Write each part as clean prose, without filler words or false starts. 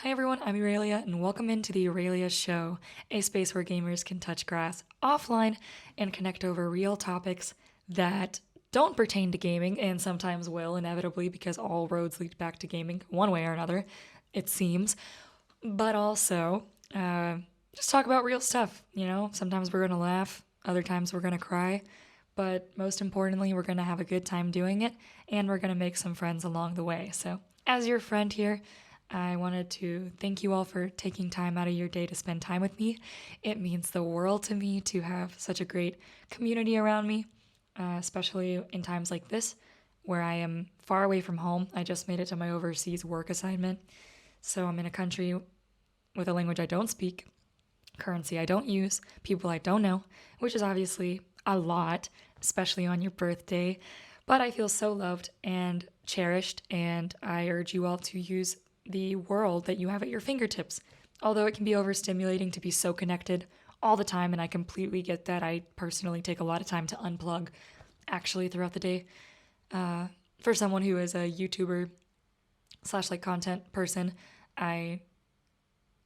Hi everyone, I'm Eralia, and welcome into the Eralia Show, a space where gamers can touch grass offline and connect over real topics that don't pertain to gaming and sometimes will, inevitably, because all roads lead back to gaming one way or another, it seems. But also, just talk about real stuff, Sometimes we're going to laugh, other times we're going to cry, but most importantly, we're going to have a good time doing it, and we're going to make some friends along the way. So, as your friend here, I wanted to thank you all for taking time out of your day to spend time with me. It means the world to me to have such a great community around me, especially in times like this where I am far away from home. I just made it to my overseas work assignment. So I'm in a country with a language I don't speak, currency I don't use, people I don't know, which is obviously a lot, especially on your birthday. But I feel so loved and cherished, and I urge you all to use the world that you have at your fingertips. Although it can be overstimulating to be so connected all the time, and I completely get that. I personally take a lot of time to unplug actually throughout the day. For someone who is a YouTuber slash like content person, I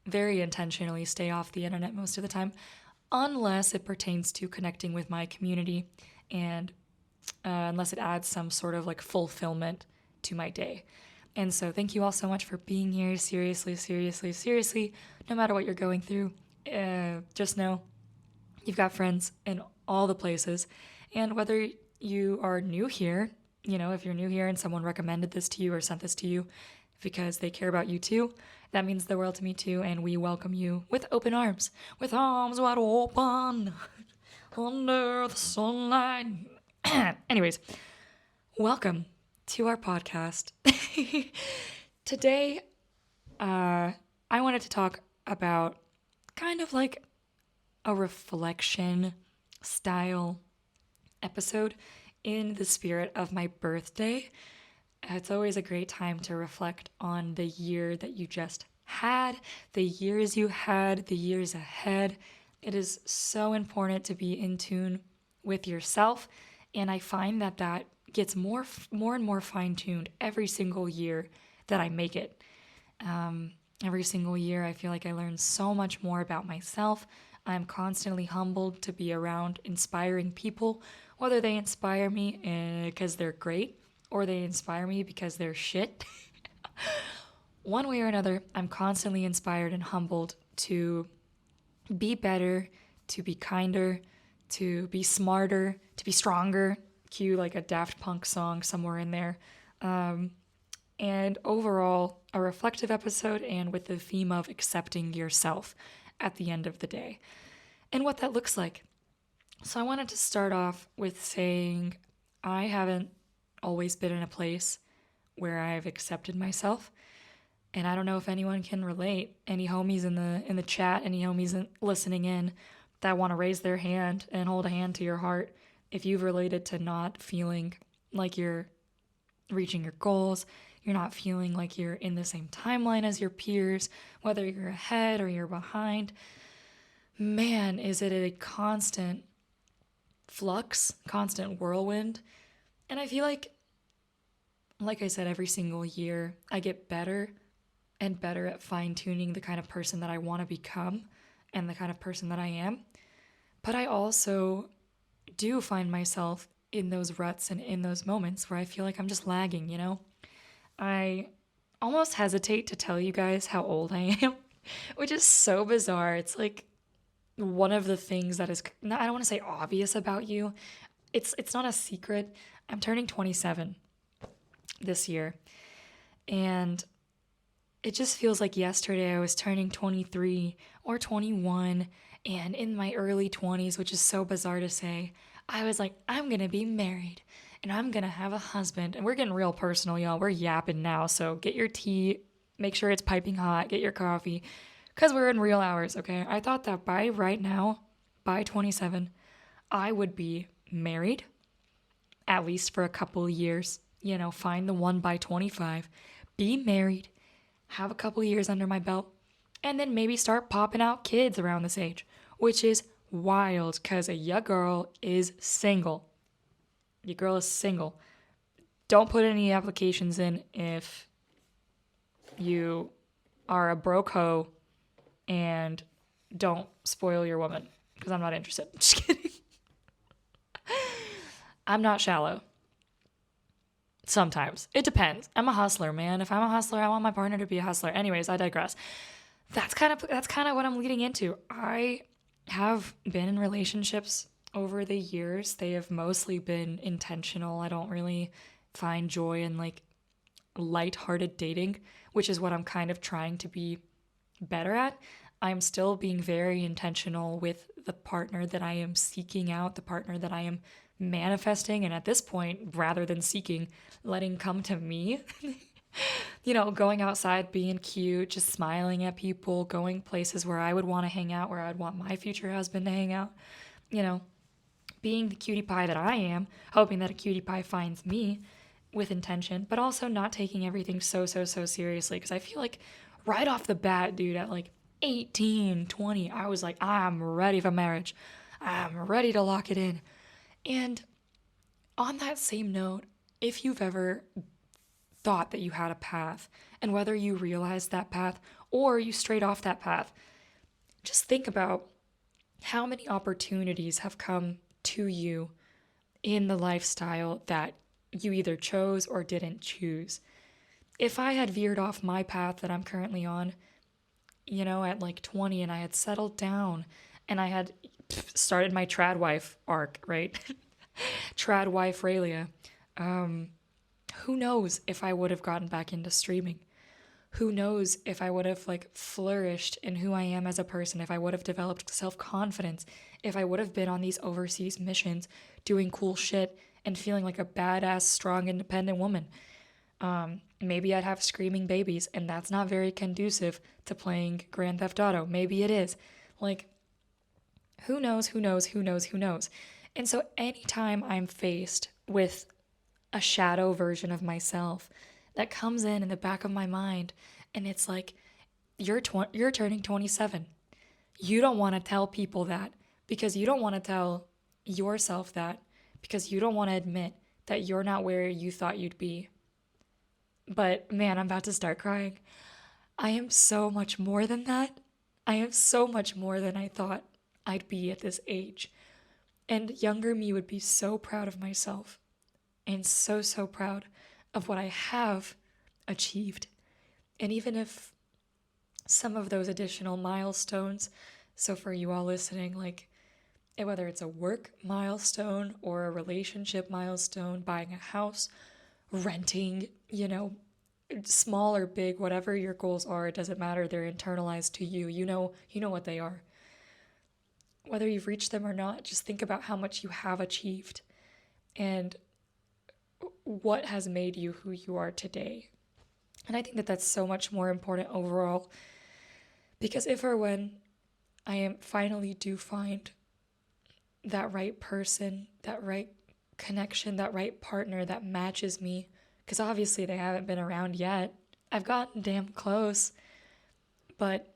very intentionally stay off the internet most of the time, unless it pertains to connecting with my community and unless it adds some sort of like fulfillment to my day. And so, thank you all so much for being here. Seriously, seriously, seriously. No matter what you're going through, just know you've got friends in all the places. And whether you are new here, if you're new here and someone recommended this to you or sent this to you because they care about you too, that means the world to me too. And we welcome you with open arms, with arms wide open, under the sunlight. Anyways, welcome to our podcast. Today, I wanted to talk about kind of like a reflection style episode in the spirit of my birthday. It's always a great time to reflect on the year that you just had, the years you had, the years ahead. It is so important to be in tune with yourself, and I find that gets more and more fine-tuned every single year that I make it. Every single year, I feel like I learn so much more about myself. I'm constantly humbled to be around inspiring people, whether they inspire me because they're great or they inspire me because they're shit. One way or another, I'm constantly inspired and humbled to be better, to be kinder, to be smarter, to be stronger. Cue like a Daft Punk song somewhere in there. And overall, a reflective episode and with the theme of accepting yourself at the end of the day and what that looks like. So I wanted to start off with saying I haven't always been in a place where I've accepted myself. And I don't know if anyone can relate. Any homies in the chat, any homies listening in that want to raise their hand and hold a hand to your heart if you've related to not feeling like you're reaching your goals, you're not feeling like you're in the same timeline as your peers, whether you're ahead or you're behind. Man, is it a constant flux, constant whirlwind. And I feel like I said, every single year I get better and better at fine-tuning the kind of person that I want to become and the kind of person that I am. But I also do find myself in those ruts and in those moments where I feel like I'm just lagging, I almost hesitate to tell you guys how old I am, which is so bizarre. It's like one of the things that is, I don't want to say obvious about you. It's not a secret. I'm turning 27 this year. And it just feels like yesterday I was turning 23 or 21, and in my early 20s, which is so bizarre to say, I was like, I'm going to be married and I'm going to have a husband. And we're getting real personal, y'all. We're yapping now. So get your tea, make sure it's piping hot, get your coffee, because we're in real hours, okay? I thought that by right now, by 27, I would be married, at least for a couple of years. Find the one by 25, be married, have a couple of years under my belt, and then maybe start popping out kids around this age, which is wild because your girl is single. Your girl is single. Don't put any applications in if you are a broke hoe and don't spoil your woman, because I'm not interested. Just kidding. I'm not shallow. Sometimes. It depends. I'm a hustler, man. If I'm a hustler, I want my partner to be a hustler. Anyways, I digress. That's kind of what I'm leading into. I have been in relationships over the years. They have mostly been intentional. I don't really find joy in like lighthearted dating, which is what I'm kind of trying to be better at. I'm still being very intentional with the partner that I am seeking out, the partner that I am manifesting, and at this point, rather than seeking, letting come to me. Going outside, being cute, just smiling at people, going places where I would want to hang out, where I would want my future husband to hang out, you know, being the cutie pie that I am, hoping that a cutie pie finds me with intention, but also not taking everything so seriously. Because I feel like right off the bat, dude, at like 18, 20, I was like, I'm ready for marriage. I'm ready to lock it in. And on that same note, if you've ever thought that you had a path, and whether you realized that path or you strayed off that path, just think about how many opportunities have come to you in the lifestyle that you either chose or didn't choose. If I had veered off my path that I'm currently on, at like 20, and I had settled down and I had started my trad wife arc, right? Trad wife Ralia. Who knows if I would have gotten back into streaming? Who knows if I would have like flourished in who I am as a person, if I would have developed self-confidence, if I would have been on these overseas missions doing cool shit and feeling like a badass, strong, independent woman. Maybe I'd have screaming babies, and that's not very conducive to playing Grand Theft Auto. Maybe it is. Like, who knows? And so anytime I'm faced with a shadow version of myself that comes in the back of my mind, and it's like, you're turning 27. You don't want to tell people that, because you don't want to tell yourself that, because you don't want to admit that you're not where you thought you'd be. But man, I'm about to start crying. I am so much more than that. I am so much more than I thought I'd be at this age. And younger me would be so proud of myself, and so proud of what I have achieved. And even if some of those additional milestones, so for you all listening, like whether it's a work milestone or a relationship milestone, buying a house, renting, small or big, whatever your goals are, it doesn't matter. They're internalized to you. You know what they are. Whether you've reached them or not, just think about how much you have achieved and what has made you who you are today. And I think that that's so much more important overall, because if or when I finally do find that right person, that right connection, that right partner that matches me, because obviously they haven't been around yet. I've gotten damn close, but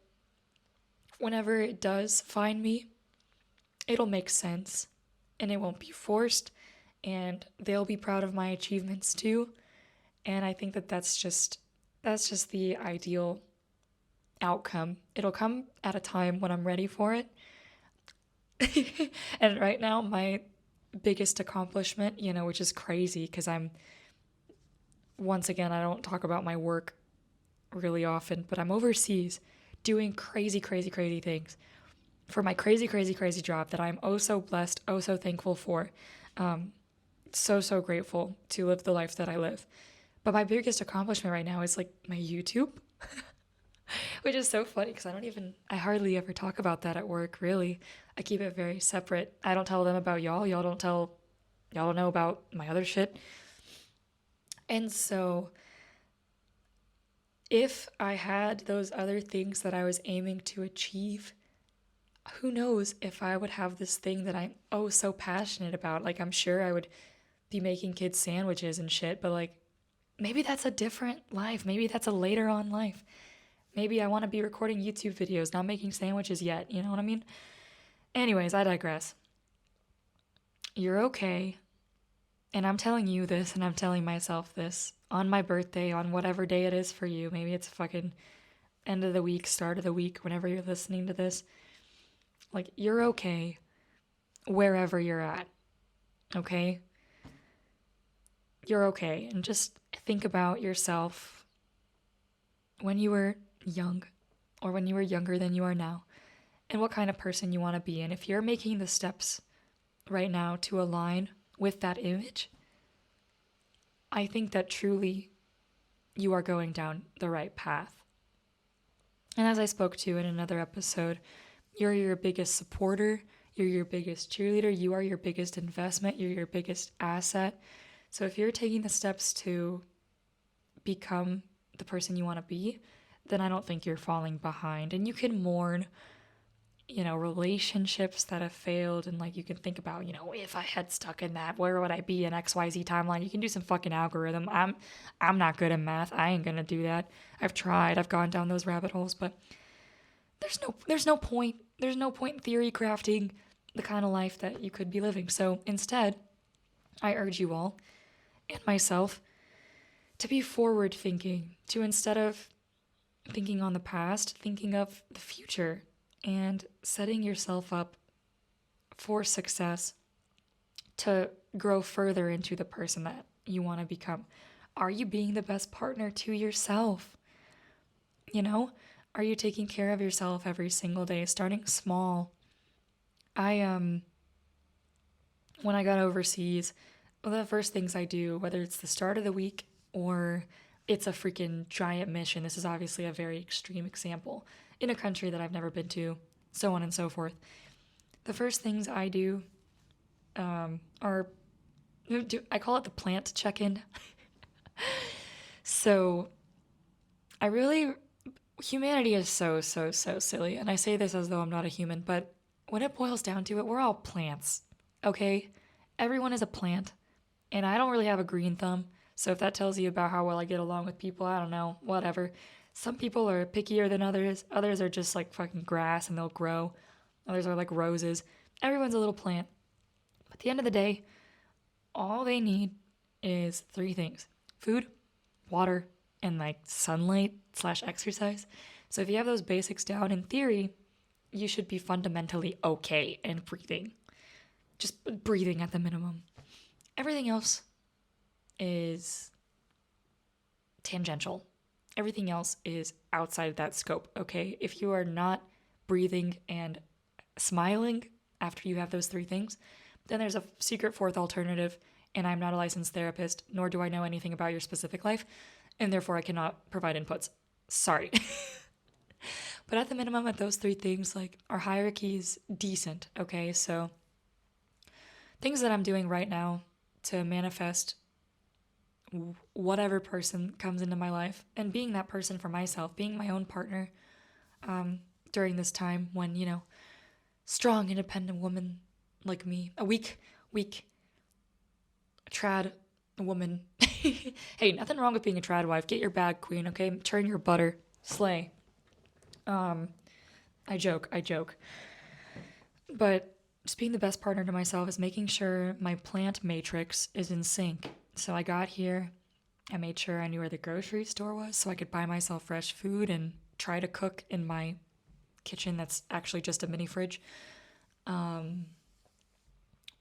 whenever it does find me, it'll make sense, and it won't be forced, and they'll be proud of my achievements too. And I think that that's just the ideal outcome. It'll come at a time when I'm ready for it. And right now, my biggest accomplishment, which is crazy because once again, I don't talk about my work really often, but I'm overseas doing crazy things for my crazy job that I'm oh so blessed, oh so thankful for. So grateful to live the life that I live. But my biggest accomplishment right now is like my YouTube, which is so funny because I hardly ever talk about that at work, really. I keep it very separate. I don't tell them about y'all. Y'all don't know about my other shit. And so if I had those other things that I was aiming to achieve, who knows if I would have this thing that I'm oh so passionate about. Like, I'm sure I would be making kids sandwiches and shit, but like, maybe that's a different life. Maybe that's a later on life. Maybe I want to be recording YouTube videos, not making sandwiches yet. You know what I mean? Anyways, I digress. You're okay. And I'm telling you this, and I'm telling myself this on my birthday, on whatever day it is for you. Maybe it's fucking end of the week, start of the week, whenever you're listening to this, like, you're okay wherever you're at, okay? You're okay. And just think about yourself when you were young, or when you were younger than you are now, and what kind of person you want to be. And if you're making the steps right now to align with that image, I think that truly you are going down the right path. And as I spoke to in another episode, you're your biggest supporter, you're your biggest cheerleader, you are your biggest investment, you're your biggest asset. So if you're taking the steps to become the person you want to be, then I don't think you're falling behind. And you can mourn, relationships that have failed, and like you can think about, if I had stuck in that, where would I be in XYZ timeline? You can do some fucking algorithm. I'm not good at math. I ain't gonna do that. I've tried. I've gone down those rabbit holes, but there's no point. There's no point in theory crafting the kind of life that you could be living. So instead, I urge you all and myself to be forward thinking, to instead of thinking on the past, thinking of the future and setting yourself up for success to grow further into the person that you want to become. Are you being the best partner to yourself? Are you taking care of yourself every single day, starting small? When I got overseas, one of the first things I do, whether it's the start of the week or it's a freaking giant mission, this is obviously a very extreme example, in a country that I've never been to, so on and so forth. The first things I do I call it the plant check-in. So humanity is so silly, and I say this as though I'm not a human, but when it boils down to it, we're all plants, okay? Everyone is a plant, and I don't really have a green thumb, so if that tells you about how well I get along with people, I don't know, whatever. Some people are pickier than others. Others are just like fucking grass and they'll grow. Others are like roses. Everyone's a little plant. But at the end of the day, all they need is 3 things: food, water, and like sunlight/exercise. So if you have those basics down, in theory, you should be fundamentally okay and breathing. Just breathing at the minimum. Everything else is tangential. Everything else is outside of that scope, okay? If you are not breathing and smiling after you have those 3 things, then there's a secret 4th alternative, and I'm not a licensed therapist, nor do I know anything about your specific life, and therefore I cannot provide inputs. Sorry. But at the minimum, at those 3 things, like, our hierarchy is decent, okay? So things that I'm doing right now to manifest whatever person comes into my life, and being that person for myself, being my own partner during this time when, strong, independent woman like me, a weak trad woman. Hey, nothing wrong with being a trad wife. Get your bag, queen, okay? Turn your butter. Slay. I joke. But just being the best partner to myself is making sure my plant matrix is in sync. So I got here, I made sure I knew where the grocery store was so I could buy myself fresh food and try to cook in my kitchen that's actually just a mini fridge.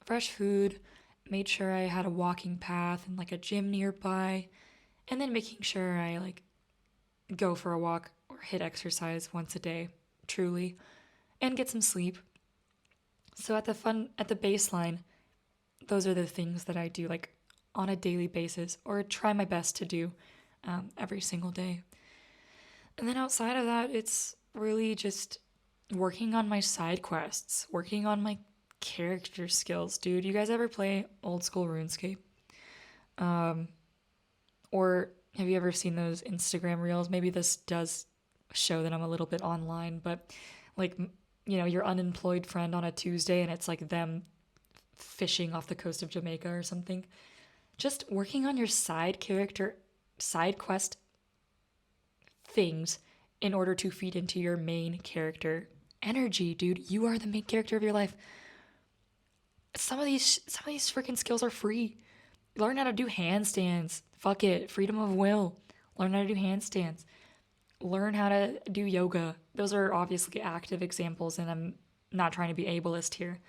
Fresh food, made sure I had a walking path and like a gym nearby, and then making sure I like go for a walk or hit exercise once a day, truly, and get some sleep. So at the baseline, those are the things that I do like on a daily basis, or try my best to do every single day. And then outside of that, it's really just working on my side quests, working on my character skills. Dude, you guys ever play old school RuneScape? Or have you ever seen those Instagram reels? Maybe this does show that I'm a little bit online, but like, your unemployed friend on a Tuesday and it's like them fishing off the coast of Jamaica or something. Just working on your side quest things in order to feed into your main character energy, dude. You are the main character of your life. Some of these freaking skills are free. Learn how to do handstands. Fuck it. Freedom of will. Learn how to do handstands. Learn how to do yoga. Those are obviously active examples, and I'm not trying to be ableist here.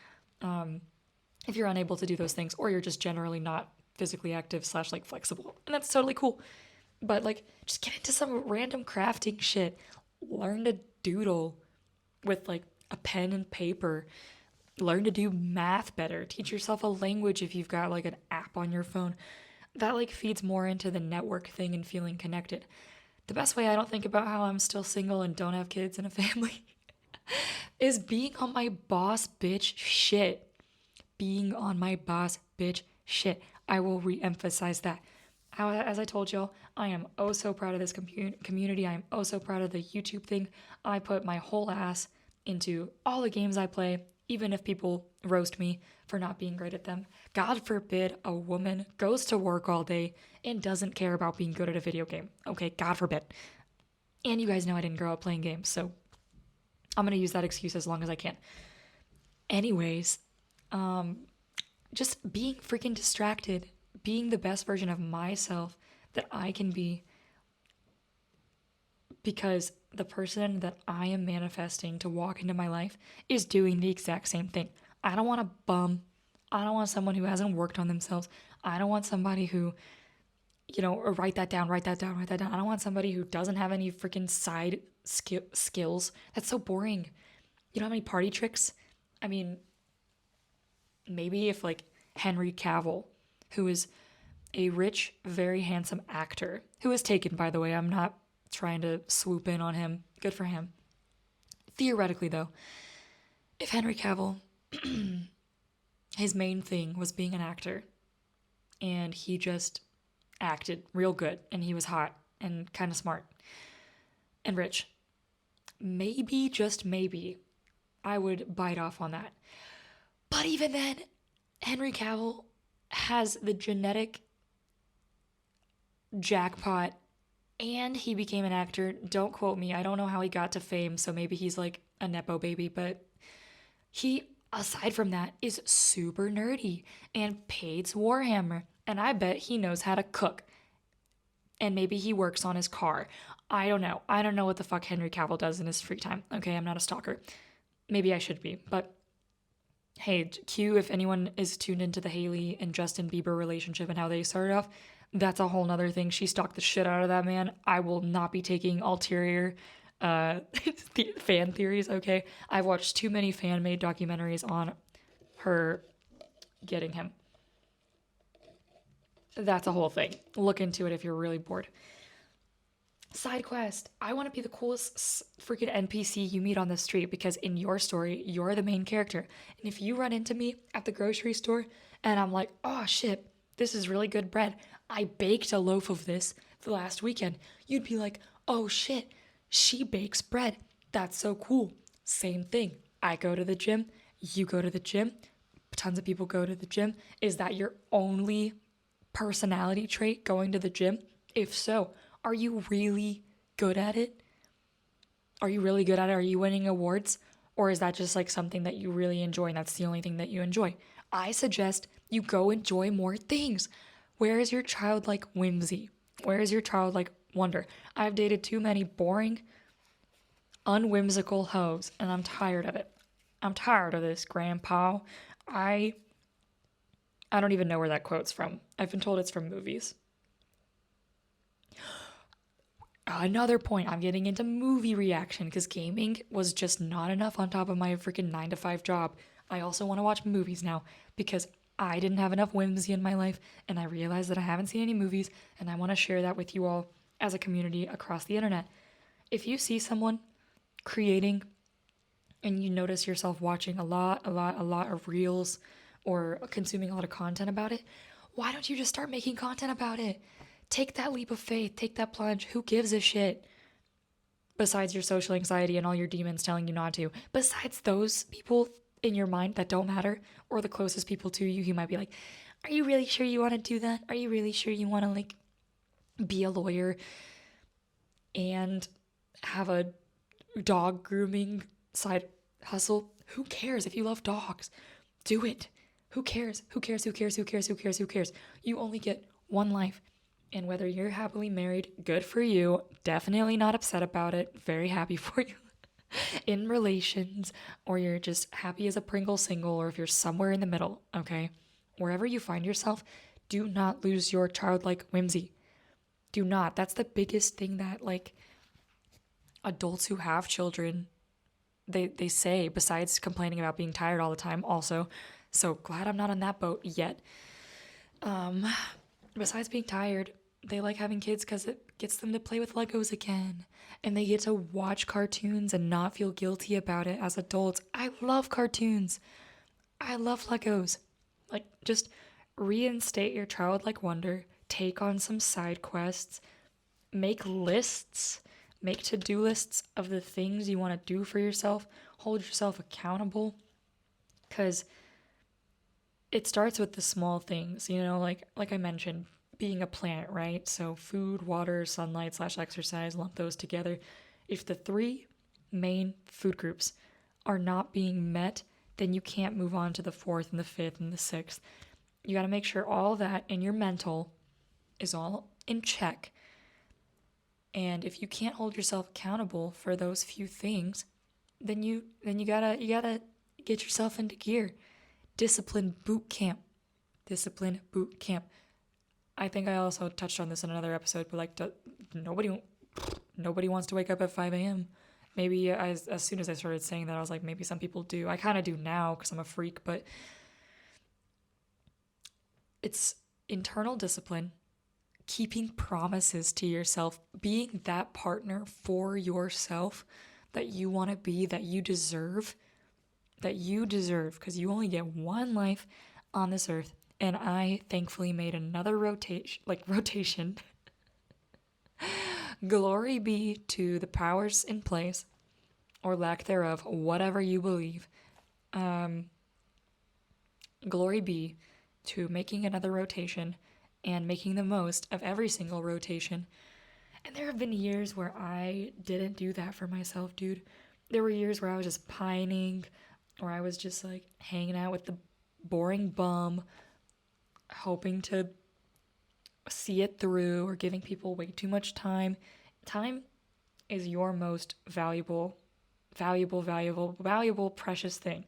If you're unable to do those things, or you're just generally not physically active / like flexible, and that's totally cool. But like, just get into some random crafting shit. Learn to doodle with like a pen and paper. Learn to do math better. Teach yourself a language if you've got like an app on your phone. That like feeds more into the network thing and feeling connected. The best way I don't think about how I'm still single and don't have kids and a family is being on my boss bitch shit. Being on my boss bitch shit. I will re-emphasize that. As I told y'all, I am oh so proud of this community. I am oh so proud of the YouTube thing. I put my whole ass into all the games I play, even if people roast me for not being great at them. God forbid a woman goes to work all day and doesn't care about being good at a video game. Okay, God forbid. And you guys know I didn't grow up playing games, so I'm going to use that excuse as long as I can. Anyways, just being freaking distracted, being the best version of myself that I can be, because the person that I am manifesting to walk into my life is doing the exact same thing. I don't want a bum. I don't want someone who hasn't worked on themselves. I don't want somebody who, write that down, write that down, write that down. I don't want somebody who doesn't have any freaking side skills. That's so boring. You know how many party tricks? I mean, maybe if like Henry Cavill, who is a rich, very handsome actor, who is taken, by the way, I'm not trying to swoop in on him. Good for him. Theoretically, though, if Henry Cavill, his main thing was being an actor, and he just acted real good, and he was hot and kind of smart and rich, maybe, just maybe, I would bite off on that. But even then, Henry Cavill has the genetic jackpot, and he became an actor. Don't quote me. I don't know how he got to fame, so maybe he's like a Nepo baby, but he, aside from that, is super nerdy and paints Warhammer, and I bet he knows how to cook. And maybe he works on his car. I don't know. I don't know what the fuck Henry Cavill does in his free time. Okay, I'm not a stalker. Maybe I should be, but hey, Q, if anyone is tuned into the Hailey and Justin Bieber relationship and how they started off, that's a whole nother thing. She stalked the shit out of that man. I will not be taking ulterior fan theories, okay? I've watched too many fan-made documentaries on her getting him. That's a whole thing. Look into it if you're really bored. Side quest. I want to be the coolest freaking NPC you meet on the street, because in your story, you're the main character. And if you run into me at the grocery store and I'm like, oh shit, this is really good bread. I baked a loaf of this the last weekend. You'd be like, oh shit, she bakes bread. That's so cool. Same thing. I go to the gym. You go to the gym. Tons of people go to the gym. Is that your only personality trait, going to the gym? If so, are you really good at it? Are you really good at it? Are you winning awards? Or is that just like something that you really enjoy and that's the only thing that you enjoy? I suggest you go enjoy more things. Where is your childlike whimsy? Where is your childlike wonder? I've dated too many boring, unwhimsical hoes, and I'm tired of it. I'm tired of this, grandpa. I don't even know where that quote's from. I've been told it's from movies. Another point, I'm getting into movie reaction because gaming was just not enough on top of my freaking 9-to-5 job. I also want to watch movies now because I didn't have enough whimsy in my life, and I realized that I haven't seen any movies, and I want to share that with you all as a community across the internet. If you see someone creating and you notice yourself watching a lot of reels or consuming a lot of content about it, why don't you just start making content about it? Take that leap of faith, take that plunge. Who gives a shit? Besides your social anxiety and all your demons telling you not to. Besides those people in your mind that don't matter, or the closest people to you who might be like, are you really sure you want to do that? Are you really sure you want to like be a lawyer and have a dog grooming side hustle? Who cares? If you love dogs, do it. Who cares? Who cares? Who cares? Who cares? Who cares? Who cares? You only get one life. And whether you're happily married, good for you. Definitely not upset about it. Very happy for you. In relations, or you're just happy as a Pringle single, or if you're somewhere in the middle, okay? Wherever you find yourself, do not lose your childlike whimsy. Do not. That's the biggest thing that, like, adults who have children, they say, besides complaining about being tired all the time, also. So glad I'm not on that boat yet. Besides being tired, they like having kids because it gets them to play with Legos again. And they get to watch cartoons and not feel guilty about it as adults. I love cartoons. I love Legos. Like, just reinstate your childlike wonder. Take on some side quests. Make lists. Make to-do lists of the things you want to do for yourself. Hold yourself accountable. Because it starts with the small things, you know, like I mentioned, being a plant, right? So food, water, sunlight / exercise, lump those together. If the 3 main food groups are not being met, then you can't move on to the 4th and the 5th and the 6th. You got to make sure all that in your mental is all in check. And if you can't hold yourself accountable for those few things, then you gotta get yourself into gear. Discipline boot camp. Discipline boot camp. I think I also touched on this in another episode, but like, nobody wants to wake up at 5 a.m. Maybe as soon as I started saying that, I was like, maybe some people do. I kind of do now because I'm a freak, but it's internal discipline, keeping promises to yourself, being that partner for yourself that you want to be, that you deserve, because you only get one life on this earth. And I thankfully made another rotation. Glory be to the powers in place, or lack thereof, whatever you believe. Glory be to making another rotation and making the most of every single rotation. And there have been years where I didn't do that for myself, dude. There were years where I was just pining, or I was just like hanging out with the boring bum, hoping to see it through, or giving people way too much time. Time is your most valuable, precious thing.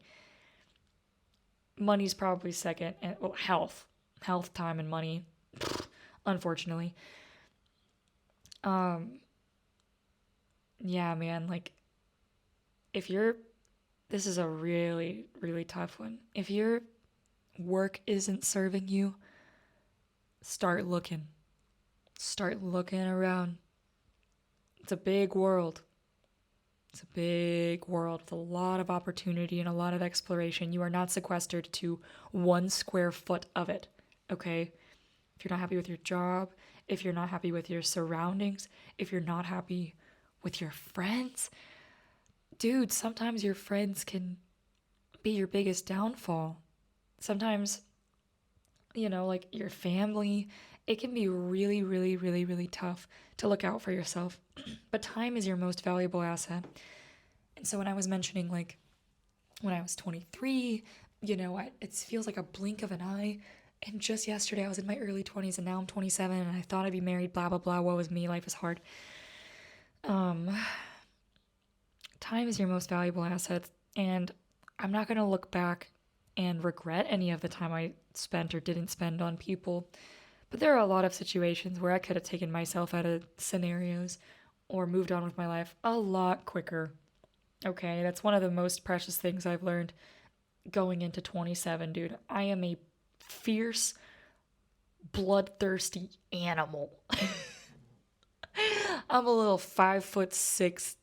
Money's probably second, and well, health, time, and money, unfortunately. Yeah, man, like, this is a really, really tough one. If your work isn't serving you, start looking. Start looking around. It's a big world. It's a big world with a lot of opportunity and a lot of exploration. You are not sequestered to 1 square foot of it, okay? If you're not happy with your job, if you're not happy with your surroundings, if you're not happy with your friends, dude, sometimes your friends can be your biggest downfall. Sometimes, like your family, it can be really, really, really, really tough to look out for yourself. But time is your most valuable asset. And so when I was mentioning, like, when I was 23, it feels like a blink of an eye. And just yesterday I was in my early 20s, and now I'm 27, and I thought I'd be married, blah, blah, blah. Woe is me. Life is hard. Time is your most valuable asset. And I'm not going to look back and regret any of the time I spent or didn't spend on people. But there are a lot of situations where I could have taken myself out of scenarios or moved on with my life a lot quicker. Okay, that's one of the most precious things I've learned going into 27, dude. I am a fierce, bloodthirsty animal. I'm a little 5'6",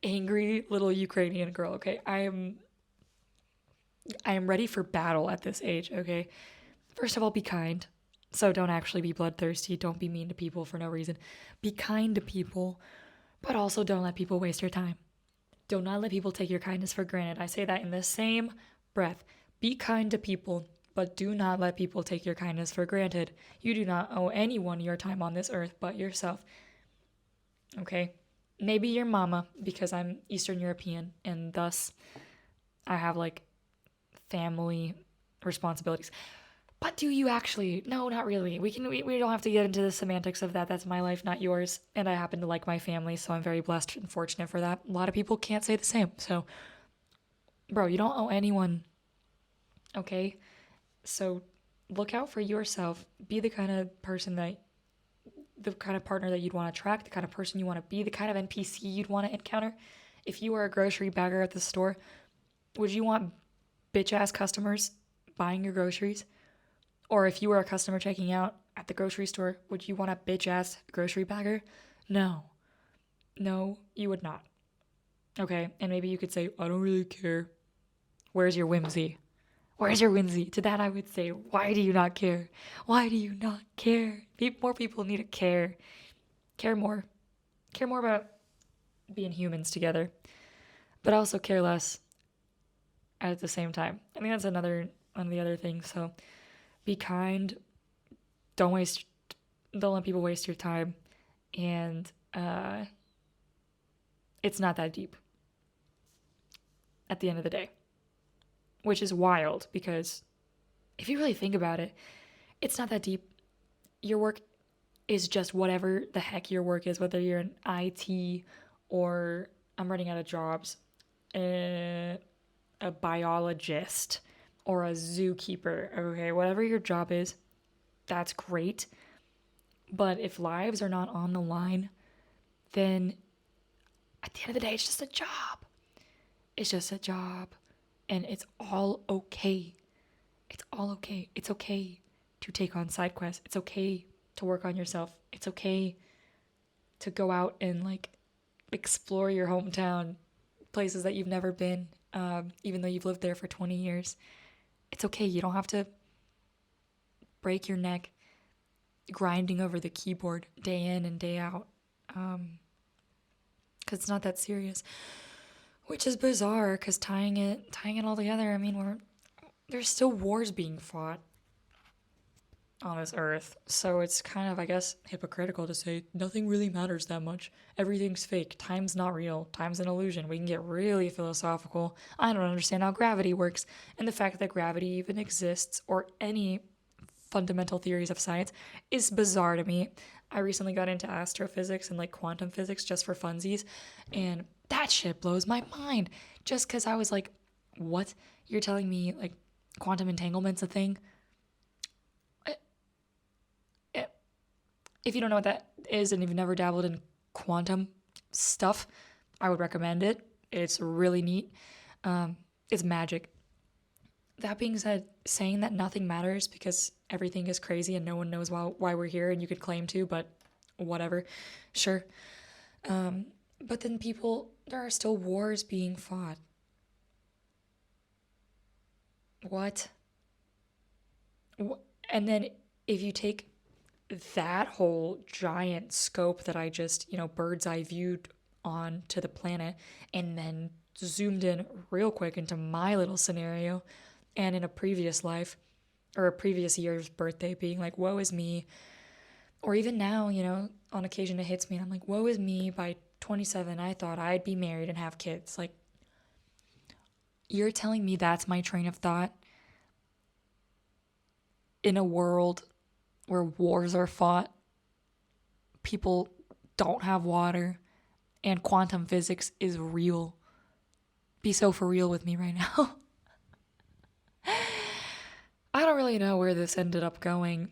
angry little Ukrainian girl, okay? I am ready for battle at this age, okay? First of all, be kind. So don't actually be bloodthirsty. Don't be mean to people for no reason. Be kind to people, but also don't let people waste your time. Do not let people take your kindness for granted. I say that in the same breath. Be kind to people, but do not let people take your kindness for granted. You do not owe anyone your time on this earth but yourself. Okay? Maybe your mama, because I'm Eastern European, and thus I have, like, family responsibilities. But do you actually? No, not really. We don't have to get into the semantics of that. That's my life, not yours. And I happen to like my family, so I'm very blessed and fortunate for that. A lot of people can't say the same. So, bro, you don't owe anyone, okay? So look out for yourself. Be the kind of person that, the kind of partner that you'd want to attract, the kind of person you want to be, the kind of NPC you'd want to encounter. If you were a grocery bagger at the store, would you want bitch ass customers buying your groceries? Or if you were a customer checking out at the grocery store, would you want a bitch ass grocery bagger? No. No, you would not. Okay, and maybe you could say, I don't really care. Where's your whimsy? Where's your whimsy? To that I would say, why do you not care? Why do you not care? More people need to care. Care more. Care more about being humans together. But also care less at the same time. I think that's another one of the other things. So be kind. Don't let people waste your time. And it's not that deep at the end of the day. Which is wild, because if you really think about it, it's not that deep. Your work is just whatever the heck your work is, whether you're an IT or, I'm running out of jobs, a biologist or a zookeeper, okay? Whatever your job is, that's great. But if lives are not on the line, then at the end of the day, it's just a job. It's just a job. And it's all okay. It's all okay. It's okay to take on side quests. It's okay to work on yourself. It's okay to go out and like explore your hometown, places that you've never been, even though you've lived there for 20 years. It's okay. You don't have to break your neck grinding over the keyboard day in and day out, because it's not that serious. Which is bizarre, because tying it all together, I mean, there's still wars being fought on this earth. So it's kind of, I guess, hypocritical to say nothing really matters that much. Everything's fake. Time's not real. Time's an illusion. We can get really philosophical. I don't understand how gravity works. And the fact that gravity even exists, or any fundamental theories of science, is bizarre to me. I recently got into astrophysics and like quantum physics just for funsies, and that shit blows my mind. Just because I was like, what? You're telling me like quantum entanglement's a thing? If you don't know what that is and you've never dabbled in quantum stuff, I would recommend it. It's really neat. It's magic. That being said, saying that nothing matters because everything is crazy and no one knows why we're here, and you could claim to, but whatever. Sure. But then there are still wars being fought. What? And then if you take that whole giant scope that I just, bird's eye viewed on to the planet, and then zoomed in real quick into my little scenario, and in a previous life, or a previous year's birthday, being like, woe is me. Or even now, on occasion it hits me and I'm like, woe is me, by 27, I thought I'd be married and have kids. Like, you're telling me that's my train of thought in a world where wars are fought, people don't have water, and quantum physics is real. Be so for real with me right now. I don't really know where this ended up going.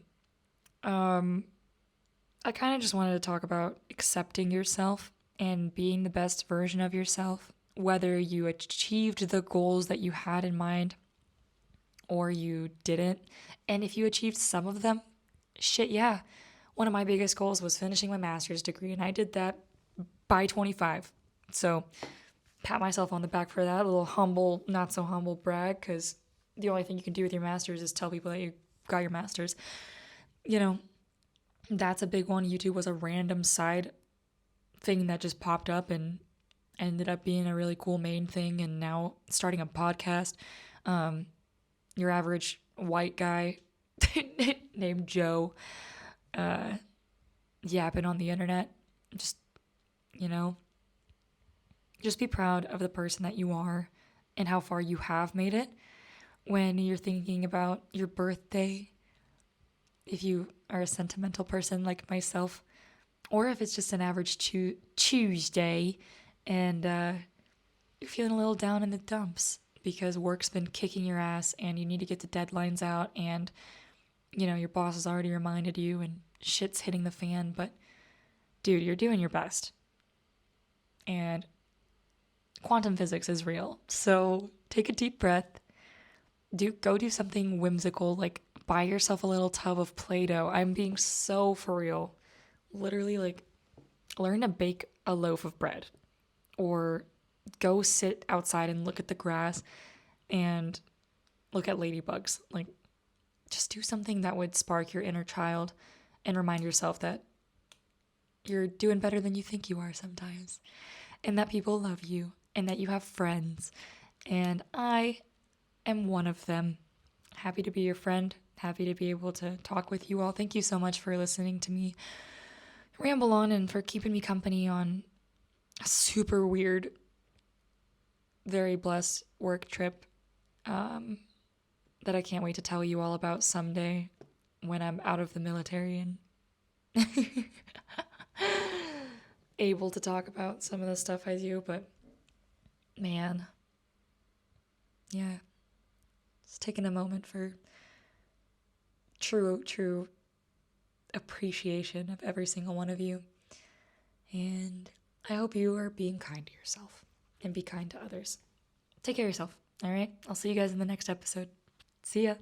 I kind of just wanted to talk about accepting yourself and being the best version of yourself, whether you achieved the goals that you had in mind or you didn't. And if you achieved some of them, shit, yeah. One of my biggest goals was finishing my master's degree, and I did that by 25. So pat myself on the back for that. A little humble, not so humble brag, because the only thing you can do with your master's is tell people that you got your master's. That's a big one. YouTube was a random side thing that just popped up and ended up being a really cool main thing. And now starting a podcast. Your average white guy named Joe yapping on the internet. Just be proud of the person that you are and how far you have made it. When you're thinking about your birthday if you are a sentimental person like myself, or if it's just an average Tuesday and you're feeling a little down in the dumps because work's been kicking your ass and you need to get the deadlines out and, your boss has already reminded you and shit's hitting the fan, but dude, you're doing your best. And quantum physics is real. So take a deep breath. Go do something whimsical, like buy yourself a little tub of Play-Doh. I'm being so for real. Literally, like, learn to bake a loaf of bread. Or go sit outside and look at the grass and look at ladybugs. Like, just do something that would spark your inner child and remind yourself that you're doing better than you think you are sometimes. And that people love you and that you have friends. And I am one of them. Happy to be your friend. Happy to be able to talk with you all. Thank you so much for listening to me ramble on and for keeping me company on a super weird, very blessed work trip that I can't wait to tell you all about someday when I'm out of the military and able to talk about some of the stuff I do. But man, yeah, just taking a moment for true appreciation of every single one of you. And I hope you are being kind to yourself and be kind to others. Take care of yourself, all right? I'll see you guys in the next episode. See ya.